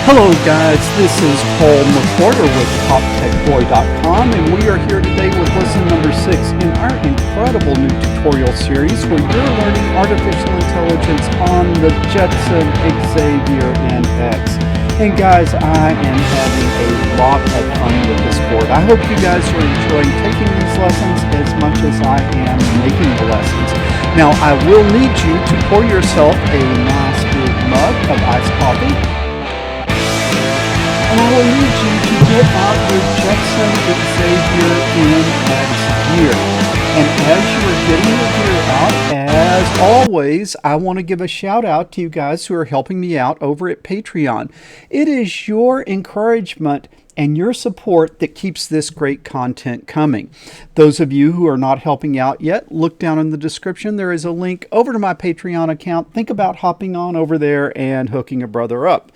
Hello guys, this is Paul McWhorter with TopTechBoy.com, and we are here today with lesson number 6 in our incredible new tutorial series where you're learning artificial intelligence on the Jetson Xavier NX. And guys, I am having a lot of fun with this board. I hope you guys are enjoying taking these lessons as much as I am making the lessons. Now, I will need you to pour yourself a nice big mug of iced coffee. And I will need you to get out your Jetson Xavier NX gear. And as you are getting your gear out, as always, I want to give a shout out to you guys who are helping me out over at Patreon. It is your encouragement and your support that keeps this great content coming. Those of you who are not helping out yet, look down in the description. There is a link over to my Patreon account. Think about hopping on over there and hooking a brother up.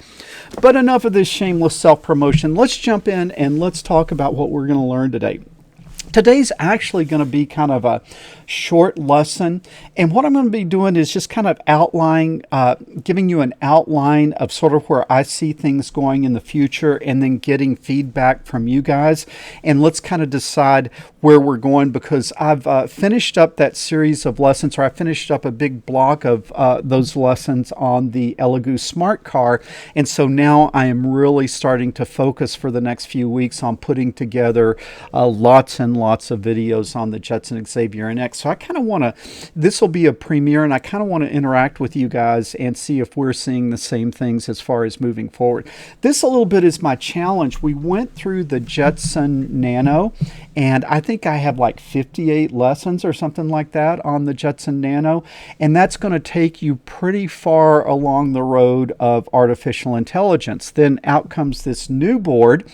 But enough of this shameless self-promotion. Let's jump in and let's talk about what we're going to learn today. Today's actually going to be kind of a short lesson, and what I'm going to be doing is just kind of giving you an outline of sort of where I see things going in the future, and then getting feedback from you guys. And let's kind of decide where we're going, because I've finished up that series of lessons, or I finished up a big block of those lessons on the Elegoo Smart Car, and so now I am really starting to focus for the next few weeks on putting together lots and lots of videos on the Jetson Xavier NX. So I kind of want to, this will be a premiere, and I kind of want to interact with you guys and see if we're seeing the same things as far as moving forward. This a little bit is my challenge. We went through the Jetson Nano, and I think I have like 58 lessons or something like that on the Jetson Nano, and that's going to take you pretty far along the road of artificial intelligence. Then out comes this new board,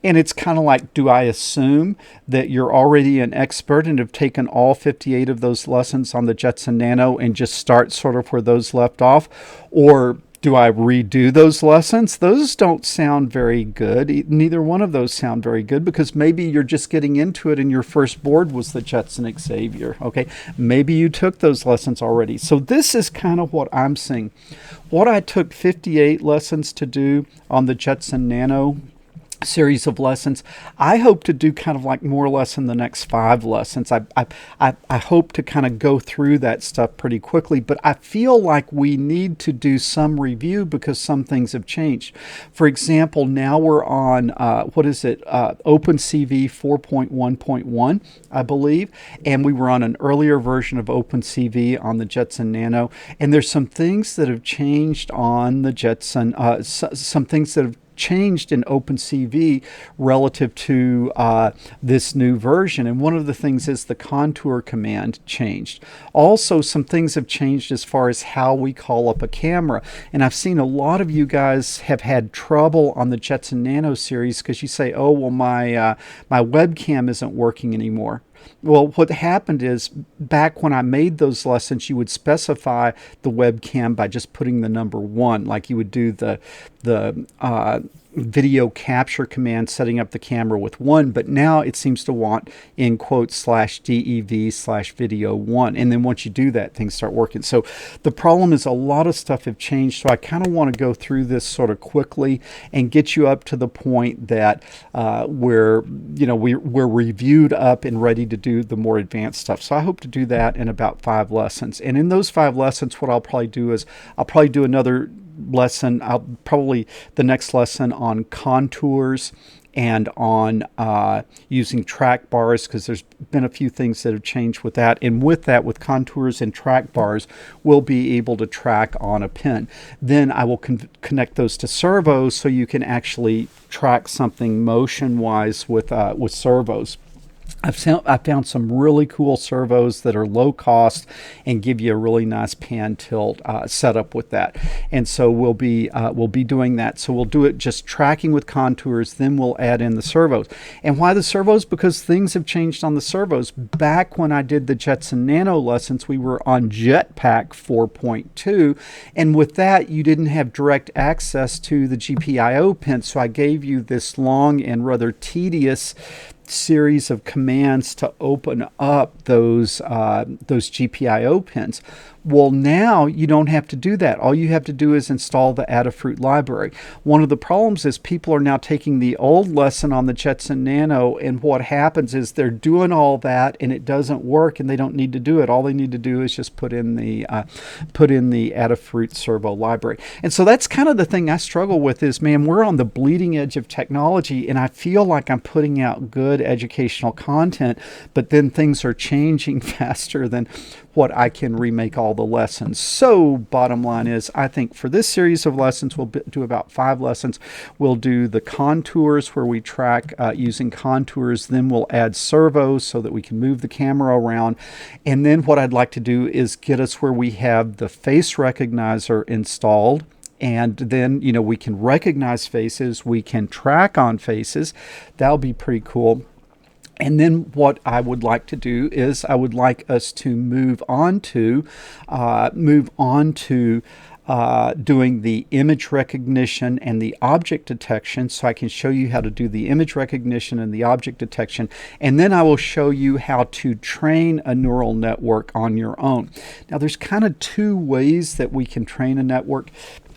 and it's kind of like, do I assume that you're already an expert and have taken all 58 of those lessons on the Jetson Nano and just start sort of where those left off? Or do I redo those lessons? Those don't sound very good. Neither one of those sound very good, because maybe you're just getting into it and your first board was the Jetson Xavier. Okay, maybe you took those lessons already. So this is kind of what I'm seeing. What I took 58 lessons to do on the Jetson Nano series of lessons, I hope to do kind of like more or less in the next 5 lessons. I hope to kind of go through that stuff pretty quickly, but I feel like we need to do some review because some things have changed. For example, now we're on OpenCV 4.1.1, I believe, and we were on an earlier version of OpenCV on the Jetson Nano, and there's some things that have changed on the Jetson, some things that have changed in OpenCV relative to this new version. And one of the things is the contour command changed. Also, some things have changed as far as how we call up a camera. And I've seen a lot of you guys have had trouble on the Jetson Nano series because you say, oh, well, my webcam isn't working anymore. Well, what happened is, back when I made those lessons, you would specify the webcam by just putting the number 1, like you would do the video capture command setting up the camera with 1, but now it seems to want in quotes /dev/video1, and then once you do that, things start working. So the problem is a lot of stuff have changed, so I kind of want to go through this sort of quickly and get you up to the point that we're reviewed up and ready to do the more advanced stuff. So I hope to do that in about 5 lessons, and in those 5 lessons, what I'll probably do is I'll probably do another lesson, the next lesson on contours and on using track bars, because there's been a few things that have changed with that. And with that, with contours and track bars, we'll be able to track on a pin. Then I will connect those to servos so you can actually track something motion-wise with servos. I've found some really cool servos that are low cost and give you a really nice pan tilt setup with that. And so we'll be doing that. So we'll do it just tracking with contours, then we'll add in the servos. And why the servos? Because things have changed on the servos. Back when I did the Jetson Nano lessons, we were on Jetpack 4.2, and with that you didn't have direct access to the GPIO pin. So I gave you this long and rather tedious series of commands to open up those GPIO pins. Well, now you don't have to do that. All you have to do is install the Adafruit library. One of the problems is people are now taking the old lesson on the Jetson Nano, and what happens is they're doing all that and it doesn't work, and they don't need to do it. All they need to do is just put in the Adafruit Servo library. And so that's kind of the thing I struggle with is, man, we're on the bleeding edge of technology, and I feel like I'm putting out good educational content, but then things are changing faster than what I can remake all the lessons. So bottom line is, I think for this series of lessons, we'll do about 5 lessons. We'll do the contours where we track using contours. Then we'll add servos so that we can move the camera around. And then what I'd like to do is get us where we have the face recognizer installed. And then, you know, we can recognize faces. We can track on faces. That'll be pretty cool. And then what I would like to do is I would like us to move on to doing the image recognition and the object detection, so I can show you how to do the image recognition and the object detection, and then I will show you how to train a neural network on your own. Now there's kind of 2 ways that we can train a network.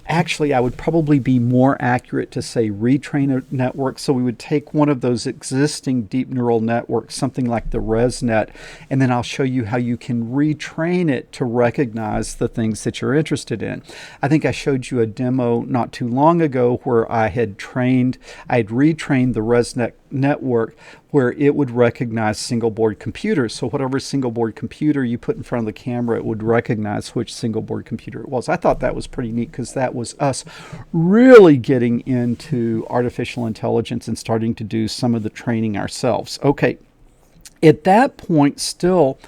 Actually, I would probably be more accurate to say retrain a network. So we would take one of those existing deep neural networks, something like the ResNet, and then I'll show you how you can retrain it to recognize the things that you're interested in. I think I showed you a demo not too long ago where I had retrained the ResNet network where it would recognize single board computers. So whatever single board computer you put in front of the camera, it would recognize which single board computer it was. I thought that was pretty neat because that was us really getting into artificial intelligence and starting to do some of the training ourselves. Okay, at that point still,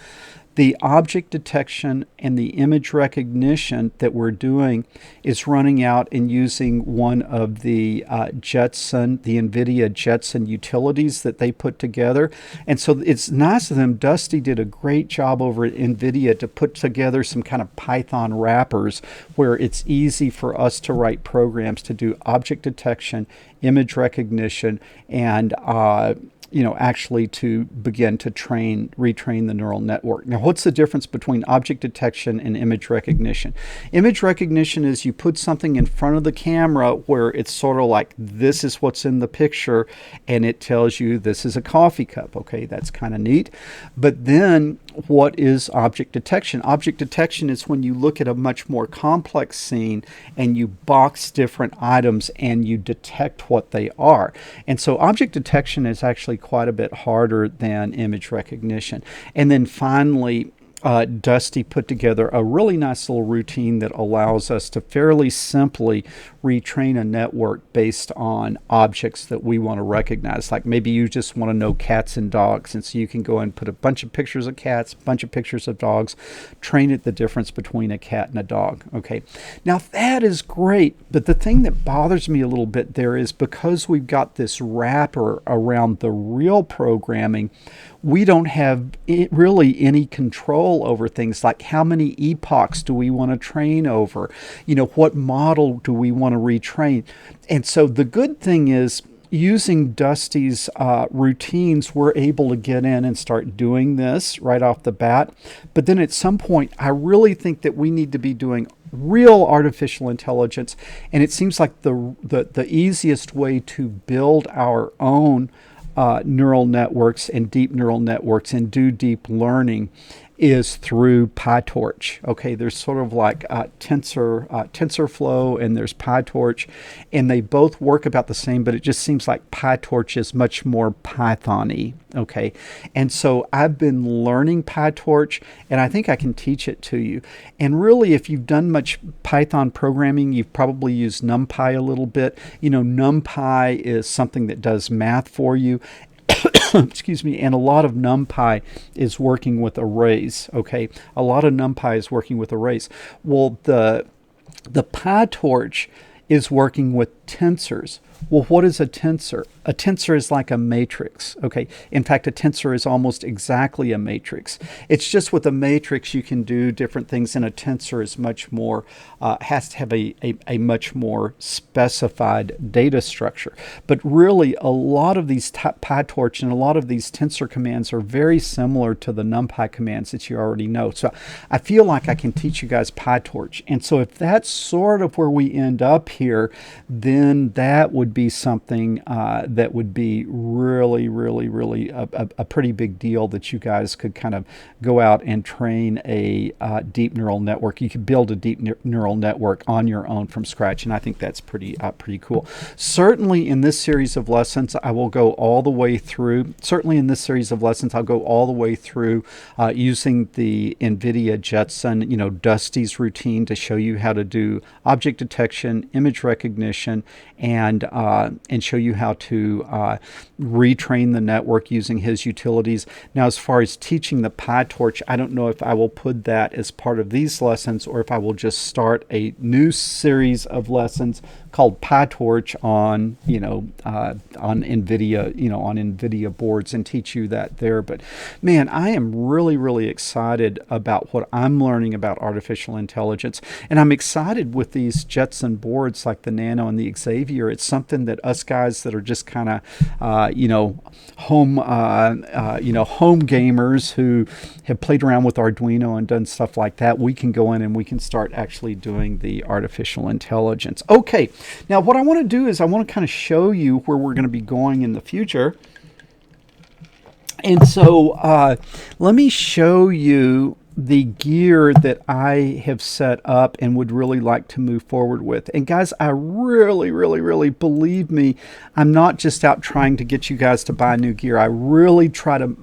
the object detection and the image recognition that we're doing is running out and using one of the NVIDIA Jetson utilities that they put together. And so it's nice of them. Dusty did a great job over at NVIDIA to put together some kind of Python wrappers where it's easy for us to write programs to do object detection, image recognition, and actually to begin to retrain the neural network. Now, what's the difference between object detection and image recognition? Image recognition is you put something in front of the camera where it's sort of like, this is what's in the picture, and it tells you this is a coffee cup. Okay, that's kind of neat. But then what is object detection? Object detection is when you look at a much more complex scene and you box different items and you detect what they are. And so object detection is actually quite a bit harder than image recognition. And then finally, Dusty put together a really nice little routine that allows us to fairly simply retrain a network based on objects that we want to recognize. Like maybe you just want to know cats and dogs, and so you can go and put a bunch of pictures of cats, a bunch of pictures of dogs, train it the difference between a cat and a dog. Okay, now that is great, but the thing that bothers me a little bit there is because we've got this wrapper around the real programming, we don't have really any control over things like how many epochs do we want to train over, what model do we want to retrain. And so the good thing is, using Dusty's routines, we're able to get in and start doing this right off the bat. But then at some point, I really think that we need to be doing real artificial intelligence. And it seems like the easiest way to build our own neural networks and deep neural networks and do deep learning is through PyTorch. Okay, there's sort of like TensorFlow and there's PyTorch, and they both work about the same, but it just seems like PyTorch is much more Python-y. Okay, and so I've been learning PyTorch, and I think I can teach it to you. And really, if you've done much Python programming, you've probably used NumPy a little bit. NumPy is something that does math for you. Excuse me, and a lot of NumPy is working with arrays. Okay, a lot of NumPy is working with arrays. Well, the PyTorch is working with tensors. Well, what is a tensor? a tensor is like a matrix. Okay, in fact, a tensor is almost exactly a matrix. It's just with a matrix you can do different things, and a tensor is much more has to have a much more specified data structure. But really, a lot of these PyTorch and a lot of these tensor commands are very similar to the NumPy commands that you already know. So I feel like I can teach you guys PyTorch. And so if that's sort of where we end up here, then that would be something that would be really, really, really a pretty big deal, that you guys could kind of go out and train a deep neural network. You could build a deep neural network on your own from scratch, and I think that's pretty cool. Certainly in this series of lessons, I will go all the way through. Certainly in this series of lessons, I'll go all the way through using the NVIDIA Jetson, Dusty's routine to show you how to do object detection, image recognition, and show you how to retrain the network using his utilities. Now, as far as teaching the PyTorch, I don't know if I will put that as part of these lessons or if I will just start a new series of lessons called PyTorch on NVIDIA boards and teach you that there. But man, I am really excited about what I'm learning about artificial intelligence, and I'm excited with these Jetson boards like the Nano and the Xavier. It's something that us guys that are just kind of home gamers who have played around with Arduino and done stuff like that, we can go in and we can start actually doing the artificial intelligence. Okay, now what I want to do is I want to kind of show you where we're going to be going in the future. And so let me show you the gear that I have set up and would really like to move forward with. And guys, I really believe me, I'm not just out trying to get you guys to buy new gear. I really try to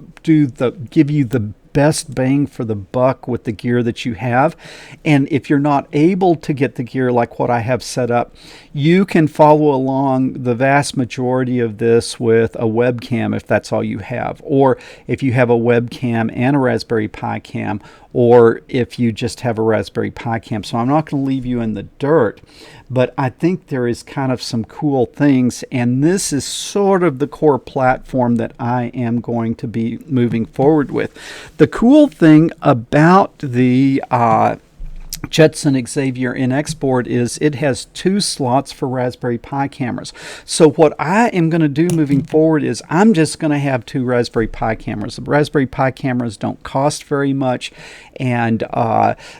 give you the best bang for the buck with the gear that you have. And if you're not able to get the gear like what I have set up, you can follow along the vast majority of this with a webcam if that's all you have, or if you have a webcam and a Raspberry Pi cam, or if you just have a Raspberry Pi cam. So I'm not going to leave you in the dirt, but I think there is kind of some cool things, and this is sort of the core platform that I am going to be moving forward with. The cool thing about the Jetson Xavier NX board is it has 2 slots for Raspberry Pi cameras. So what I am going to do moving forward is I'm just going to have 2 Raspberry Pi cameras. The Raspberry Pi cameras don't cost very much, and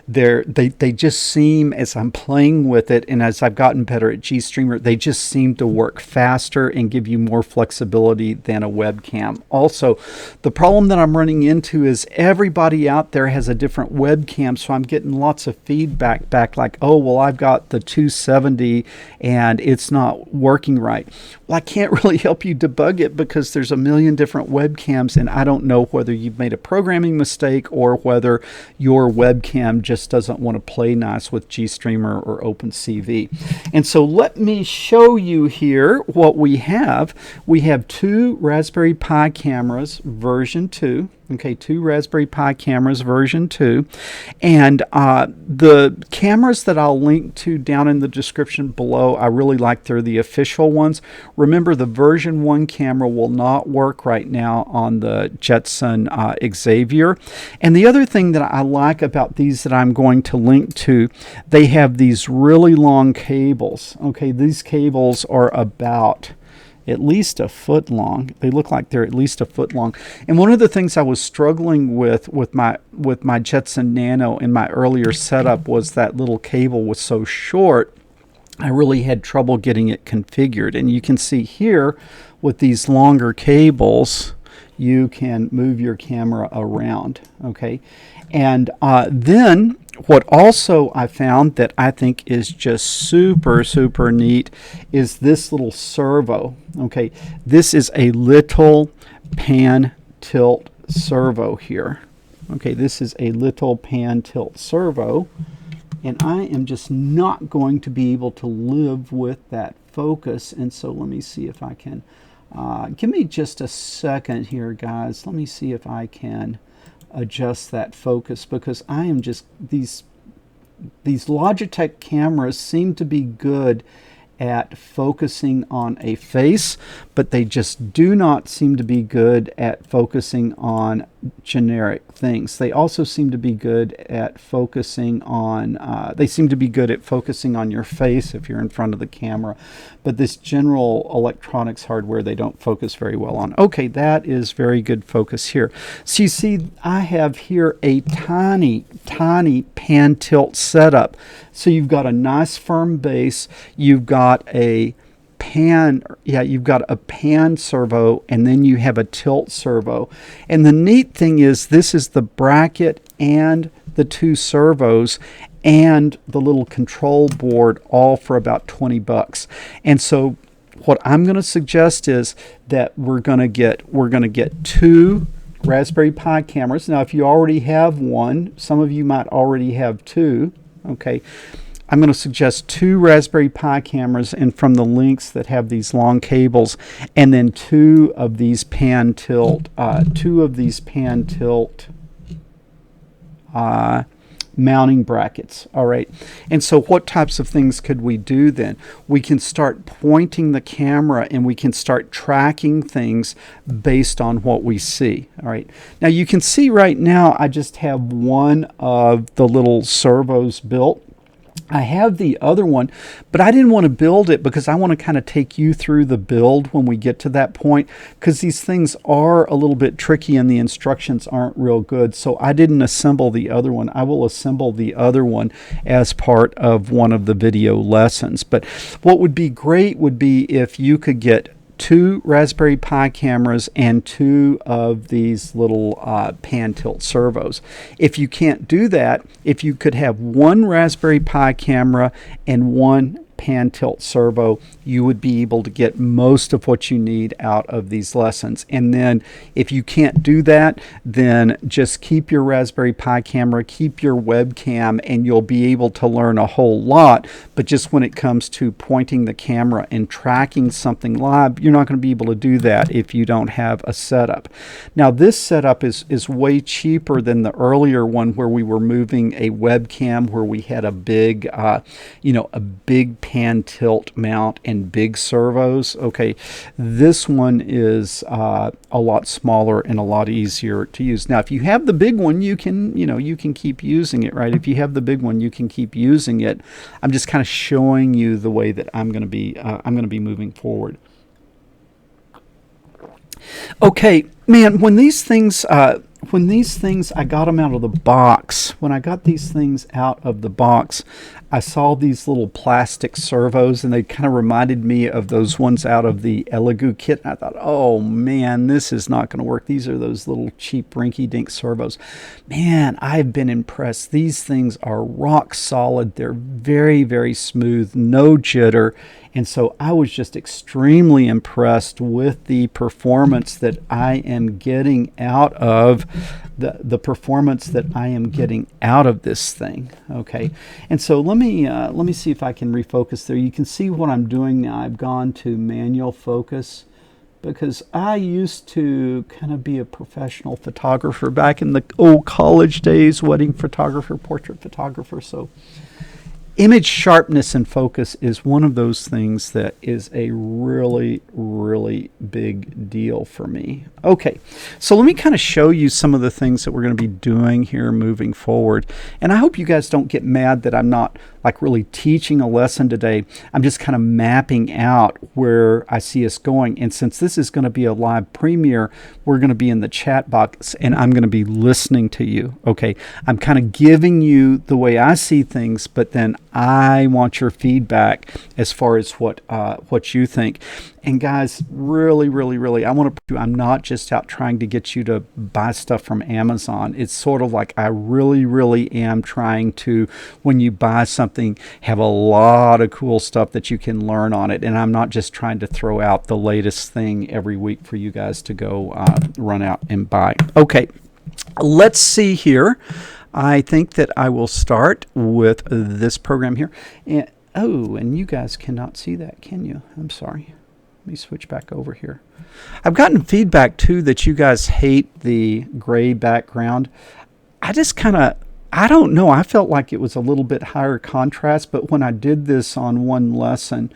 they just seem, as I'm playing with it and as I've gotten better at GStreamer, they just seem to work faster and give you more flexibility than a webcam. Also, the problem that I'm running into is everybody out there has a different webcam, so I'm getting lots of feedback back like, oh, well, I've got the 270 and it's not working right. Well, I can't really help you debug it because there's a million different webcams, and I don't know whether you've made a programming mistake or whether your webcam just doesn't want to play nice with GStreamer or OpenCV. And so let me show you here what we have. We have 2 Raspberry Pi cameras version 2. Okay, 2 Raspberry Pi cameras version 2, and the cameras that I'll link to down in the description below, I really like. They're the official ones. Remember, the version 1 camera will not work right now on the Jetson Xavier. And the other thing that I like about these that I'm going to link to, they have these really long cables. Okay, these cables are about at least a foot long. They look like they're at least a foot long. And one of the things I was struggling with my Jetson Nano in my earlier setup was that little cable was so short. I really had trouble getting it configured. And you can see here with these longer cables, you can move your camera around. Okay, and then what also I found that I think is just super neat is this little servo. Okay, this is a little pan tilt servo here. Okay, this is a little pan tilt servo, and I am just not going to be able to live with that focus. And so let me see if I can give me just a second here, guys. Let me see if I can adjust that focus, because I am just, these Logitech cameras seem to be good at focusing on a face, but they just do not seem to be good at focusing on generic things. They also seem to be good at focusing on, your face if you're in front of the camera, but this general electronics hardware they don't focus very well on. Okay, that is very good focus here. So you see I have here a tiny pan tilt setup. So you've got a nice firm base, you've got a pan servo, and then you have a tilt servo. And the neat thing is this is the bracket and the two servos and the little control board, all for about 20 bucks. And so what I'm going to suggest is that we're going to get two Raspberry Pi cameras. Now if you already have one, some of you might already have two, okay. I'm going to suggest two Raspberry Pi cameras, and from the links that have these long cables, and then two of these pan tilt mounting brackets. All right. And so what types of things could we do then? We can start pointing the camera and we can start tracking things based on what we see. All right. Now you can see right now I just have one of the little servos built. I have the other one, but I didn't want to build it because I want to kind of take you through the build when we get to that point, because these things are a little bit tricky and the instructions aren't real good. So I didn't assemble the other one. I will assemble the other one as part of one of the video lessons. But what would be great would be if you could get two Raspberry Pi cameras and two of these little pan tilt servos. If you can't do that, if you could have one Raspberry Pi camera and one pan tilt servo, you would be able to get most of what you need out of these lessons. And then if you can't do that, then just keep your Raspberry Pi camera, keep your webcam, and you'll be able to learn a whole lot. But just when it comes to pointing the camera and tracking something live, you're not going to be able to do that if you don't have a setup. Now this setup is way cheaper than the earlier one where we were moving a webcam, where we had a big pan tilt mount and big servos. Okay, this one is a lot smaller and a lot easier to use. Now if you have the big one, you can keep using it, right? If you have the big one, you can keep using it. I'm just kind of showing you the way that I'm going to be moving forward. Okay, man, when these things I got them out of the box. When I got these things out of the box, I saw these little plastic servos, and they kind of reminded me of those ones out of the Elegoo kit. And I thought, oh man, this is not going to work. These are those little cheap rinky-dink servos. Man, I've been impressed. These things are rock solid. They're very, very smooth, no jitter. And so I was just extremely impressed with the performance that I am getting out of the performance that I am getting out of this thing. Okay, and so let me see if I can refocus there. You can see what I'm doing now. I've gone to manual focus because I used to kind of be a professional photographer back in the old college days, wedding photographer, portrait photographer. So image sharpness and focus is one of those things that is a really, really big deal for me. Okay, so let me kind of show you some of the things that we're going to be doing here moving forward. And I hope you guys don't get mad that I'm not like really teaching a lesson today. I'm just kind of mapping out where I see us going. And since this is going to be a live premiere, we're going to be in the chat box and I'm going to be listening to you. Okay, I'm kind of giving you the way I see things, but then I want your feedback as far as what you think. And guys, really, really, really, I'm not just out trying to get you to buy stuff from Amazon. It's sort of like I really, really am trying to, when you buy something, have a lot of cool stuff that you can learn on it. And I'm not just trying to throw out the latest thing every week for you guys to go run out and buy. Okay, let's see here. I think that I will start with this program here. And you guys cannot see that, can you? I'm sorry. Let me switch back over here. I've gotten feedback too that you guys hate the gray background. I I don't know. I felt like it was a little bit higher contrast, but when I did this on one lesson,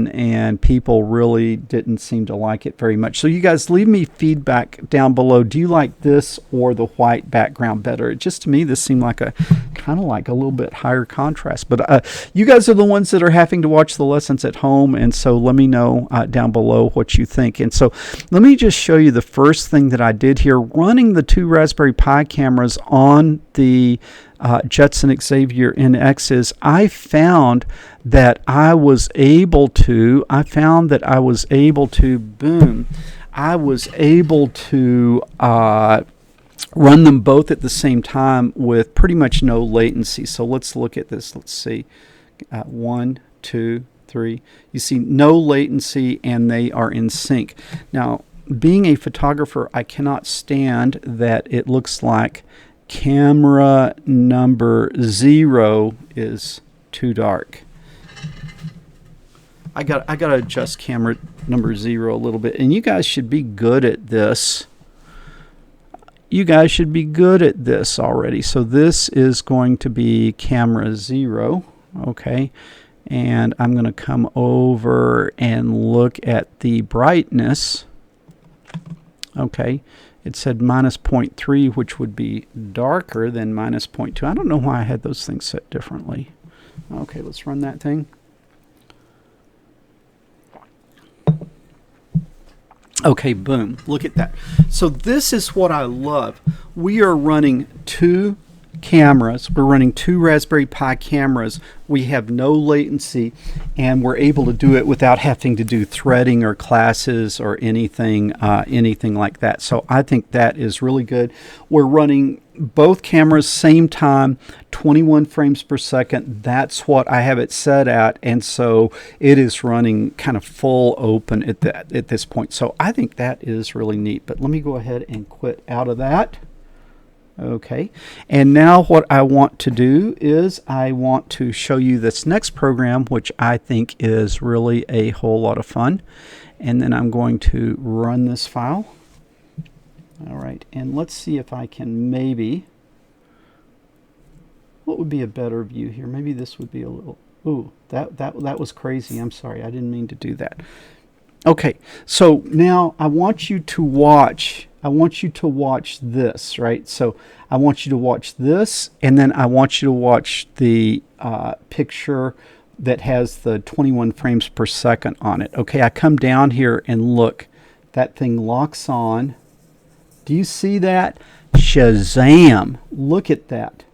and people really didn't seem to like it very much. So you guys leave me feedback down below. Do you like this or the white background better? Just to me, this seemed like a kind of like a little bit higher contrast. But you guys are the ones that are having to watch the lessons at home, and so let me know down below what you think. And so let me just show you the first thing that I did here, running the two Raspberry Pi cameras on the Jetson Xavier NXs. I found that I was able to, run them both at the same time with pretty much no latency. So let's look at this. Let's see. 1, 2, 3. You see no latency, and they are in sync. Now, being a photographer, I cannot stand that it looks like camera number 0 is too dark. I got to adjust camera number 0 a little bit, and you guys should be good at this. You guys should be good at this already. So this is going to be camera 0, okay? And I'm going to come over and look at the brightness. Okay, it said -0.3, which would be darker than -0.2. I don't know why I had those things set differently. Okay, let's run that thing. Okay, boom. Look at that. So this is what I love. We are running two cameras. We're running two Raspberry Pi cameras. We have no latency, and we're able to do it without having to do threading or classes or anything like that. So I think that is really good. We're running both cameras same time, 21 frames per second. That's what I have it set at, and so it is running kind of full open at this point. So I think that is really neat. But let me go ahead and quit out of that. Okay, and now what I want to do is I want to show you this next program, which I think is really a whole lot of fun. And then I'm going to run this file. All right, and let's see if I can maybe, what would be a better view here? Maybe this would be a little, ooh, that was crazy. I'm sorry, I didn't mean to do that. Okay, so now I want you to watch this, right? So I want you to watch this, and then I want you to watch the picture that has the 21 frames per second on it. Okay, I come down here and look. That thing locks on. Do you see that? Shazam! Look at that.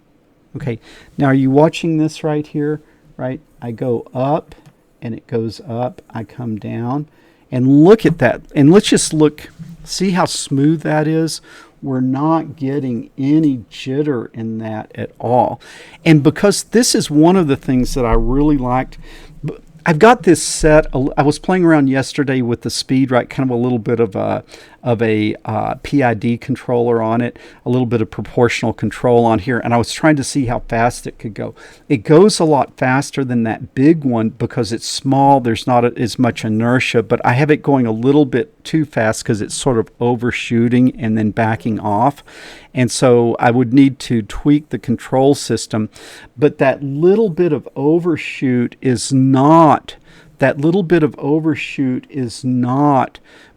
Okay, now are you watching this right here? Right? I go up, and it goes up. I come down. And look at that. And let's just look, see how smooth that is? We're not getting any jitter in that at all. And because this is one of the things that I really liked, I've got this set. I was playing around yesterday with the speed, right? Kind of a little bit of a PID controller on it, a little bit of proportional control on here, and I was trying to see how fast it could go. It goes a lot faster than that big one because it's small. There's not as much inertia, but I have it going a little bit too fast because it's sort of overshooting and then backing off. And so I would need to tweak the control system. But that little bit of overshoot is not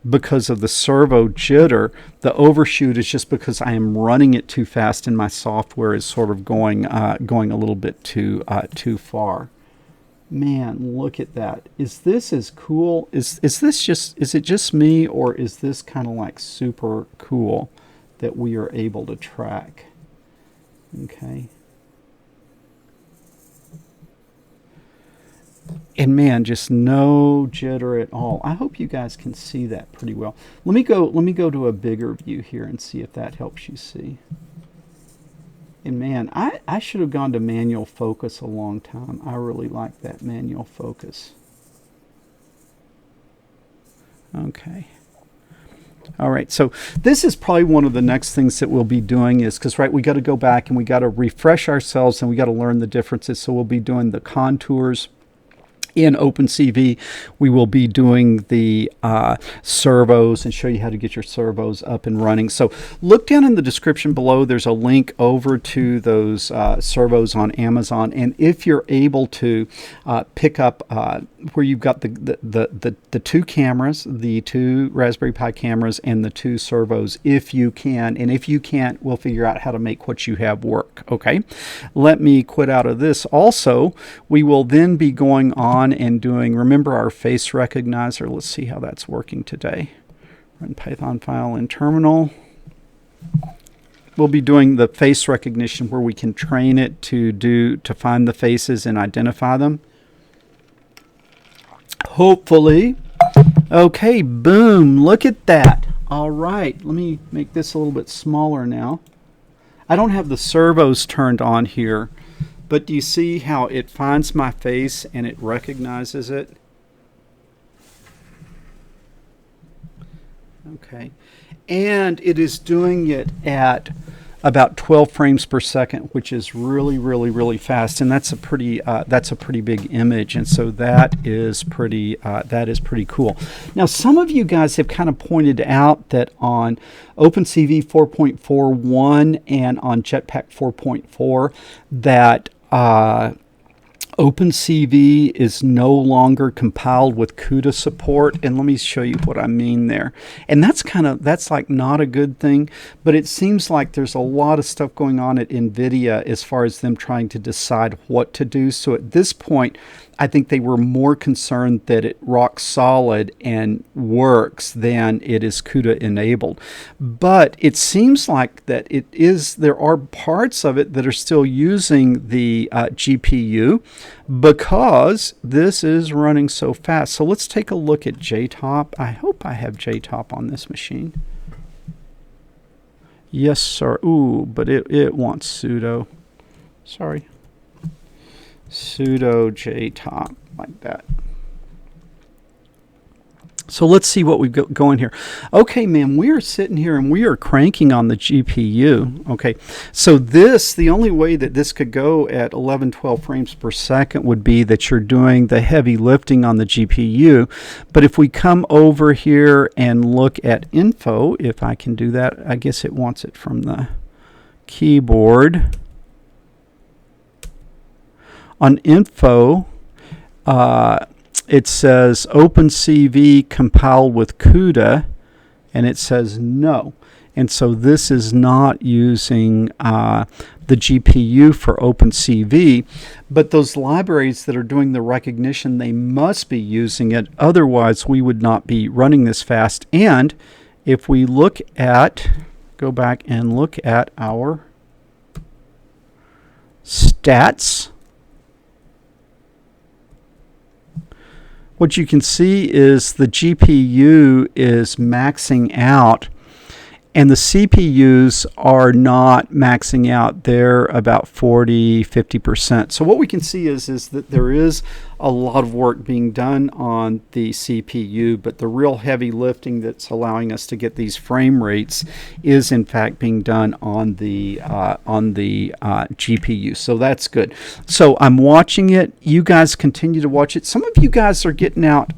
because of the servo jitter. The overshoot is just because I am running it too fast and my software is sort of going a little bit too far. Man, look at that. Is this as cool? Is it just me, or is this kind of like super cool that we are able to track? Okay. And man, just no jitter at all. I hope you guys can see that pretty well. Let me go to a bigger view here and see if that helps you see. And man, I should have gone to manual focus a long time. I really like that manual focus. Okay. All right, so this is probably one of the next things that we'll be doing is, because right, we got to go back and we got to refresh ourselves and we got to learn the differences. So we'll be doing the contours In OpenCV, we will be doing the servos and show you how to get your servos up and running. So look down in the description below. There's a link over to those servos on Amazon. And if you're able to pick up where you've got the two cameras, the two Raspberry Pi cameras and the two servos, if you can. And if you can't, we'll figure out how to make what you have work. Okay, let me quit out of this. Also, we will then be going on and doing, remember our face recognizer. Let's see how that's working today. Run Python file in terminal. We'll be doing the face recognition where we can train it to find the faces and identify them. Hopefully. Okay, boom, look at that. All right, let me make this a little bit smaller now. I don't have the servos turned on here, but do you see how it finds my face and it recognizes it? Okay. And it is doing it at about 12 frames per second, which is really, really, really fast. And that's a pretty big image. And so that is pretty cool. Now, some of you guys have kind of pointed out that on OpenCV 4.41 and on Jetpack 4.4 that OpenCV is no longer compiled with CUDA support, and let me show you what I mean there. And that's like not a good thing, but it seems like there's a lot of stuff going on at NVIDIA as far as them trying to decide what to do. So at this point, I think they were more concerned that it rocks solid and works than it is CUDA enabled. But it seems like that there are parts of it that are still using the GPU because this is running so fast. So let's take a look at JTOP. I hope I have JTOP on this machine. Yes, sir. Ooh, but it wants sudo. Sorry. Sudo JTOP, like that. So let's see what we've got going here. Okay, man, we are sitting here and we are cranking on the GPU. Okay, so the only way that this could go at 11, 12 frames per second would be that you're doing the heavy lifting on the GPU. But if we come over here and look at info, if I can do that, I guess it wants it from the keyboard. On info, it says OpenCV compiled with CUDA, and it says no. And so this is not using the GPU for OpenCV, but those libraries that are doing the recognition, they must be using it. Otherwise, we would not be running this fast. And if we go back and look at our stats, what you can see is the GPU is maxing out and the CPUs are not maxing out. They're about 40–50%. So what we can see is that there is a lot of work being done on the CPU, but the real heavy lifting that's allowing us to get these frame rates is in fact being done on the GPU. So that's good. So I'm watching it. You guys continue to watch it. Some of you guys are getting out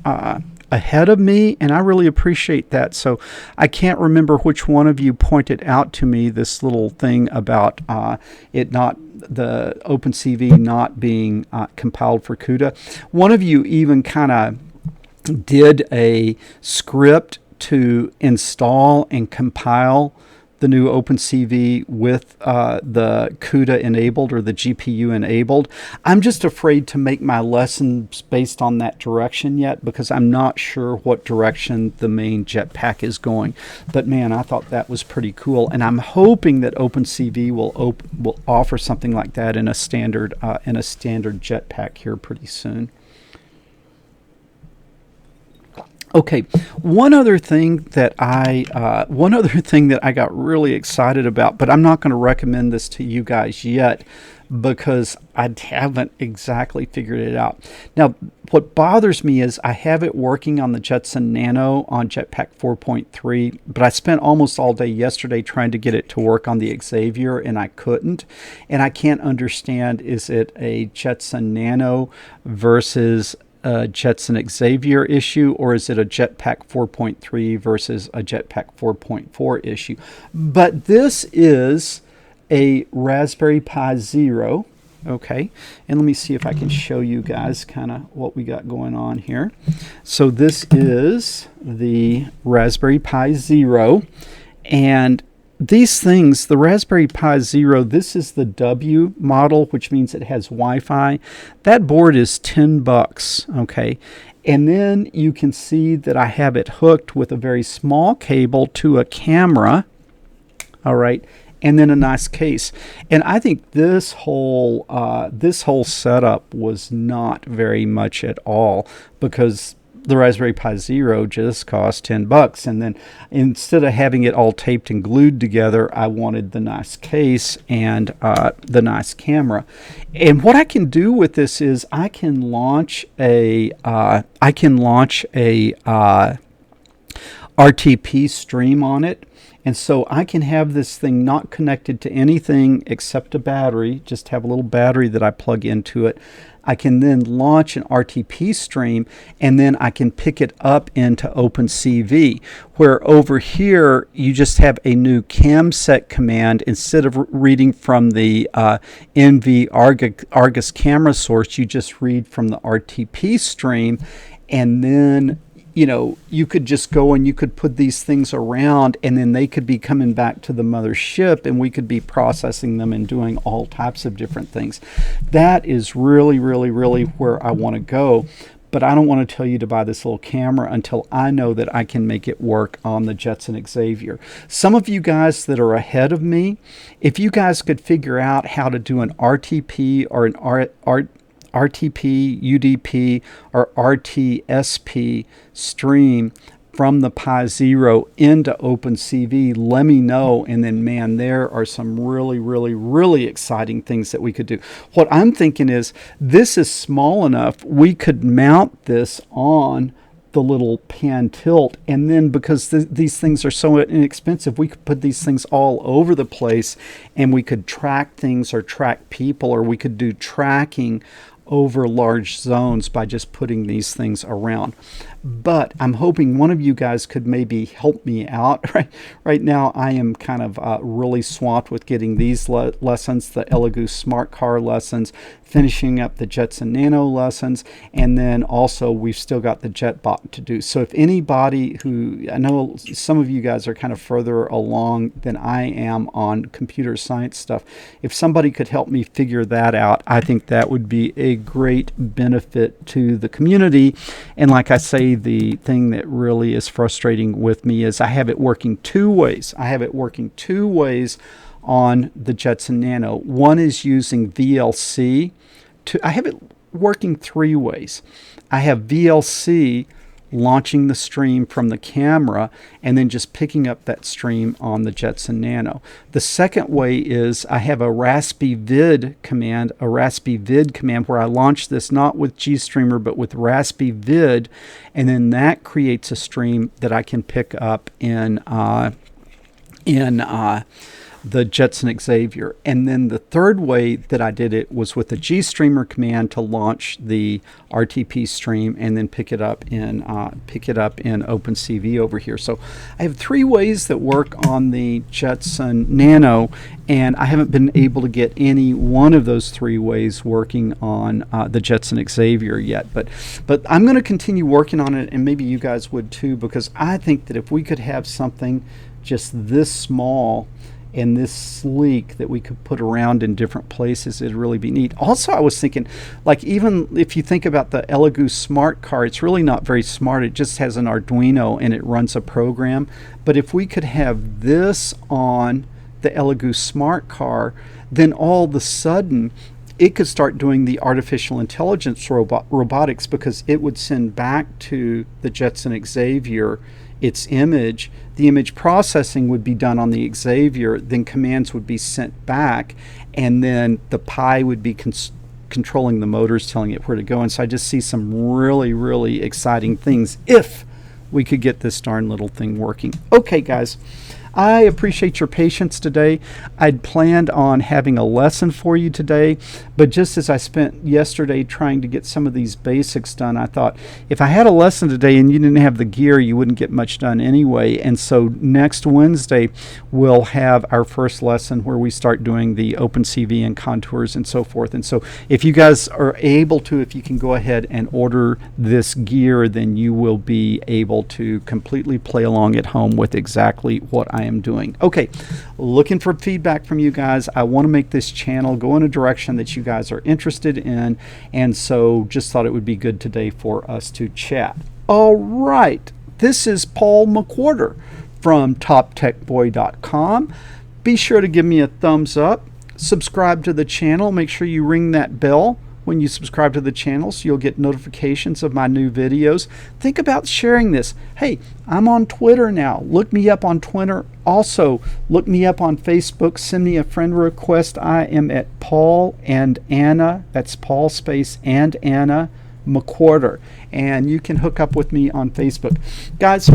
ahead of me, and I really appreciate that. So I can't remember which one of you pointed out to me this little thing about the OpenCV not being compiled for CUDA. One of you even kind of did a script to install and compile the new OpenCV with the CUDA enabled or the GPU enabled. I'm just afraid to make my lessons based on that direction yet because I'm not sure what direction the main Jetpack is going. But man, I thought that was pretty cool, and I'm hoping that OpenCV will offer something like that in a standard Jetpack here pretty soon. Okay, one other thing that I got really excited about, but I'm not going to recommend this to you guys yet because I haven't exactly figured it out. Now, what bothers me is I have it working on the Jetson Nano on Jetpack 4.3, but I spent almost all day yesterday trying to get it to work on the Xavier, and I couldn't. And I can't understand, is it a Jetson Nano versus a Jetson Xavier issue, or is it a Jetpack 4.3 versus a Jetpack 4.4 issue? But this is a Raspberry Pi Zero. Okay, and let me see if I can show you guys kind of what we got going on here. So this is the Raspberry Pi Zero, and these things, the Raspberry Pi Zero, this is the W model, which means it has Wi-Fi. That board is $10, okay? And then you can see that I have it hooked with a very small cable to a camera, all right? And then a nice case. And I think this whole setup was not very much at all, because the Raspberry Pi Zero just cost $10. And then instead of having it all taped and glued together, I wanted the nice case and the nice camera. And what I can do with this is I can launch a RTP stream on it. And so I can have this thing not connected to anything except a battery, just have a little battery that I plug into it. I can then launch an RTP stream, and then I can pick it up into OpenCV, where over here you just have a new camset command. Instead of reading from the Argus camera source, you just read from the RTP stream, and then you could just go and you could put these things around, and then they could be coming back to the mothership, and we could be processing them and doing all types of different things. That is really, really, really where I want to go. But I don't want to tell you to buy this little camera until I know that I can make it work on the Jetson Xavier. Some of you guys that are ahead of me, if you guys could figure out how to do an RTP or an RTP, UDP, or RTSP stream from the Pi Zero into OpenCV, let me know. And then, man, there are some really, really, really exciting things that we could do. What I'm thinking is this is small enough we could mount this on the little pan tilt, and then because these things are so inexpensive, we could put these things all over the place, and we could track things or track people, or we could do tracking over large zones by just putting these things around. But I'm hoping one of you guys could maybe help me out. Right now I am kind of really swamped with getting these lessons, the Elegoo Smart Car lessons, finishing up the Jetson Nano lessons, and then also we've still got the JetBot to do. So if anybody who, I know some of you guys are kind of further along than I am on computer science stuff, if somebody could help me figure that out, I think that would be a great benefit to the community. And like I say, the thing that really is frustrating with me is I have it working two ways. I have it working two ways on the Jetson Nano. One is using VLC. I have it working three ways. I have VLC launching the stream from the camera and then just picking up that stream on the Jetson Nano. The second way is I have a Raspi Vid command, where I launch this not with GStreamer but with Raspi Vid, and then that creates a stream that I can pick up in the Jetson Xavier. And then the third way that I did it was with the GStreamer command to launch the RTP stream and then pick it up in OpenCV over here. So I have three ways that work on the Jetson Nano, and I haven't been able to get any one of those three ways working on the Jetson Xavier yet. But I'm going to continue working on it, and maybe you guys would too, because I think that if we could have something just this small and this sleek that we could put around in different places, it'd really be neat. Also, I was thinking, like, even if you think about the Elegoo Smart Car, it's really not very smart. It just has an Arduino and it runs a program. But if we could have this on the Elegoo Smart Car, then all of a sudden it could start doing the artificial intelligence robotics, because it would send back to the Jetson Xavier its image. The image processing would be done on the Xavier, then commands would be sent back, and then the Pi would be controlling the motors, telling it where to go. And so I just see some really, really exciting things if we could get this darn little thing working. Okay, guys, I appreciate your patience today. I'd planned on having a lesson for you today, but just as I spent yesterday trying to get some of these basics done, I thought if I had a lesson today and you didn't have the gear, you wouldn't get much done anyway. And so next Wednesday, we'll have our first lesson where we start doing the OpenCV and contours and so forth. And so if you guys are able to, if you can go ahead and order this gear, then you will be able to completely play along at home with exactly what I am doing. Okay, looking for feedback from you guys. I want to make this channel go in a direction that you guys are interested in, and so just thought it would be good today for us to chat. All right, this is Paul McWhorter from TopTechBoy.com. Be sure to give me a thumbs up, subscribe to the channel, make sure you ring that bell when you subscribe to the channel so you'll get notifications of my new videos. Think about sharing this. Hey, I'm on Twitter now. Look me up on Twitter. Also, look me up on Facebook. Send me a friend request. I am at Paul and Anna. That's Paul space and Anna McWhorter. And you can hook up with me on Facebook. Guys,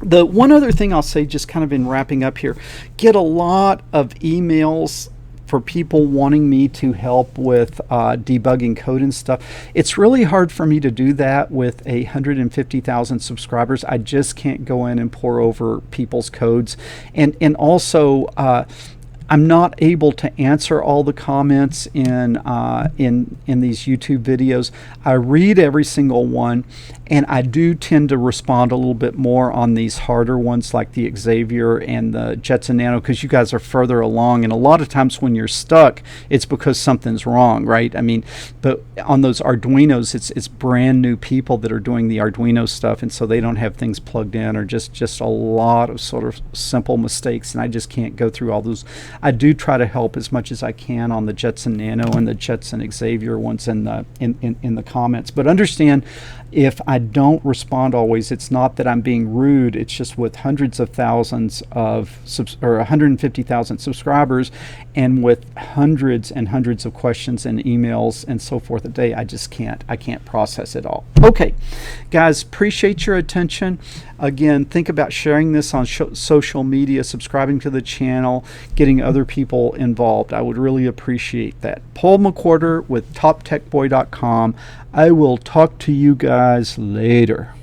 the one other thing I'll say, just kind of in wrapping up here, get a lot of emails for people wanting me to help with debugging code and stuff. It's really hard for me to do that with 150,000 subscribers. I just can't go in and pour over people's codes. And also, I'm not able to answer all the comments in these YouTube videos. I read every single one, and I do tend to respond a little bit more on these harder ones like the Xavier and the Jetson Nano, because you guys are further along, and a lot of times when you're stuck, it's because something's wrong, right? I mean, but on those Arduinos, it's brand new people that are doing the Arduino stuff, and so they don't have things plugged in, or just a lot of sort of simple mistakes, and I just can't go through all those. I do try to help as much as I can on the Jetson Nano and the Jetson Xavier ones in the comments. But understand, if I don't respond always, it's not that I'm being rude. It's just with hundreds of thousands of or 150,000 subscribers, and with hundreds and hundreds of questions and emails and so forth a day, I can't process it all. Okay, guys, appreciate your attention. Again, think about sharing this on social media, subscribing to the channel, getting other people involved. I would really appreciate that. Paul McWhorter with TopTechBoy.com. I will talk to you guys later.